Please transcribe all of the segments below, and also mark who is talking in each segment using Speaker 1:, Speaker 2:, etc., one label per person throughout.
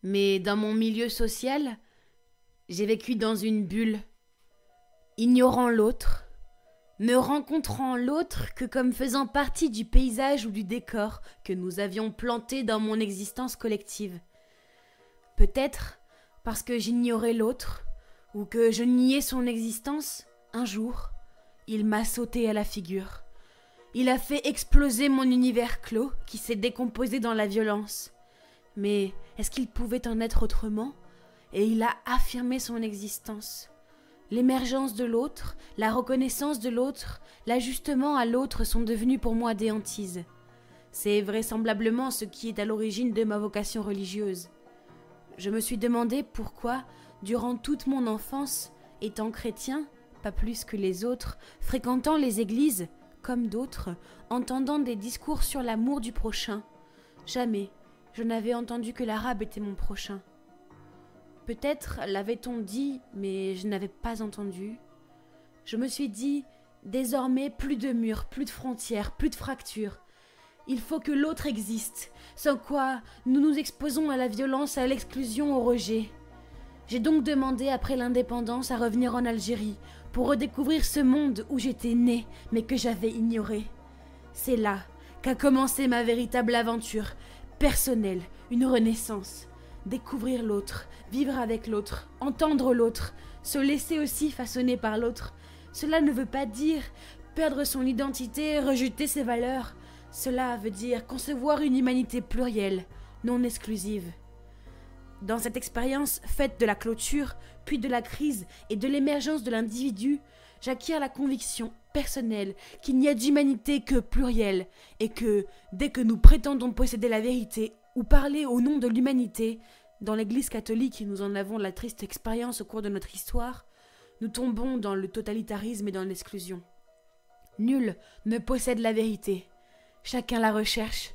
Speaker 1: Mais dans mon milieu social, j'ai vécu dans une bulle, ignorant l'autre, ne rencontrant l'autre que comme faisant partie du paysage ou du décor que nous avions planté dans mon existence collective. Peut-être parce que j'ignorais l'autre, ou que je niais son existence, un jour, il m'a sauté à la figure. Il a fait exploser mon univers clos qui s'est décomposé dans la violence. Mais est-ce qu'il pouvait en être autrement? Et il a affirmé son existence. L'émergence de l'autre, la reconnaissance de l'autre, l'ajustement à l'autre sont devenus pour moi des hantises. C'est vraisemblablement ce qui est à l'origine de ma vocation religieuse. Je me suis demandé pourquoi, durant toute mon enfance, étant chrétien, pas plus que les autres, fréquentant les églises, comme d'autres, entendant des discours sur l'amour du prochain, jamais je n'avais entendu que l'arabe était mon prochain. Peut-être l'avait-on dit, mais je n'avais pas entendu. Je me suis dit, désormais plus de murs, plus de frontières, plus de fractures. Il faut que l'autre existe, sans quoi nous nous exposons à la violence, à l'exclusion, au rejet. J'ai donc demandé après l'indépendance à revenir en Algérie pour redécouvrir ce monde où j'étais née mais que j'avais ignoré. C'est là qu'a commencé ma véritable aventure, personnelle, une renaissance. Découvrir l'autre, vivre avec l'autre, entendre l'autre, se laisser aussi façonner par l'autre. Cela ne veut pas dire perdre son identité, rejeter ses valeurs. Cela veut dire concevoir une humanité plurielle, non exclusive. Dans cette expérience faite de la clôture, puis de la crise et de l'émergence de l'individu, j'acquiers la conviction personnelle qu'il n'y a d'humanité que plurielle et que, dès que nous prétendons posséder la vérité ou parler au nom de l'humanité, dans l'Église catholique nous en avons la triste expérience au cours de notre histoire, nous tombons dans le totalitarisme et dans l'exclusion. Nul ne possède la vérité, chacun la recherche.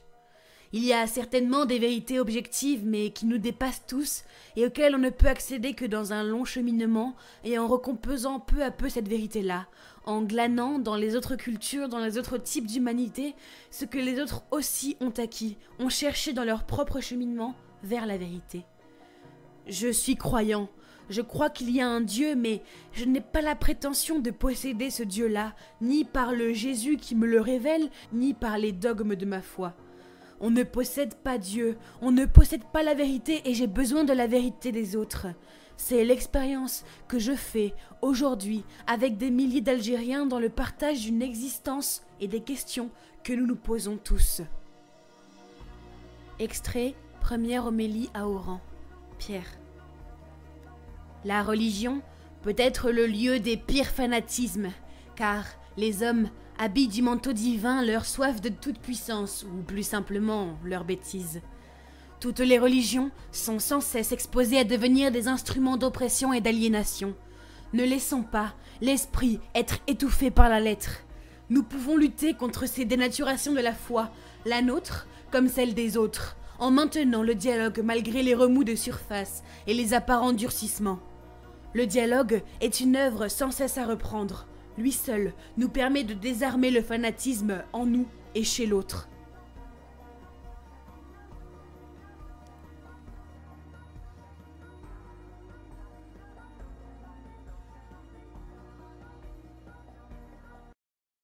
Speaker 1: Il y a certainement des vérités objectives mais qui nous dépassent tous et auxquelles on ne peut accéder que dans un long cheminement et en recomposant peu à peu cette vérité-là, en glanant dans les autres cultures, dans les autres types d'humanité, ce que les autres aussi ont acquis, ont cherché dans leur propre cheminement vers la vérité. Je suis croyant, je crois qu'il y a un Dieu, mais je n'ai pas la prétention de posséder ce Dieu-là, ni par le Jésus qui me le révèle, ni par les dogmes de ma foi. On ne possède pas Dieu, on ne possède pas la vérité et j'ai besoin de la vérité des autres. C'est l'expérience que je fais aujourd'hui avec des milliers d'Algériens dans le partage d'une existence et des questions que nous nous posons tous. Extrait, première homélie à Oran. Pierre. La religion peut être le lieu des pires fanatismes, car les hommes habillent du manteau divin leur soif de toute puissance, ou plus simplement leur bêtise. Toutes les religions sont sans cesse exposées à devenir des instruments d'oppression et d'aliénation. Ne laissons pas l'esprit être étouffé par la lettre. Nous pouvons lutter contre ces dénaturations de la foi, la nôtre comme celle des autres, en maintenant le dialogue malgré les remous de surface et les apparents durcissements. Le dialogue est une œuvre sans cesse à reprendre. Lui seul nous permet de désarmer le fanatisme en nous et chez l'autre.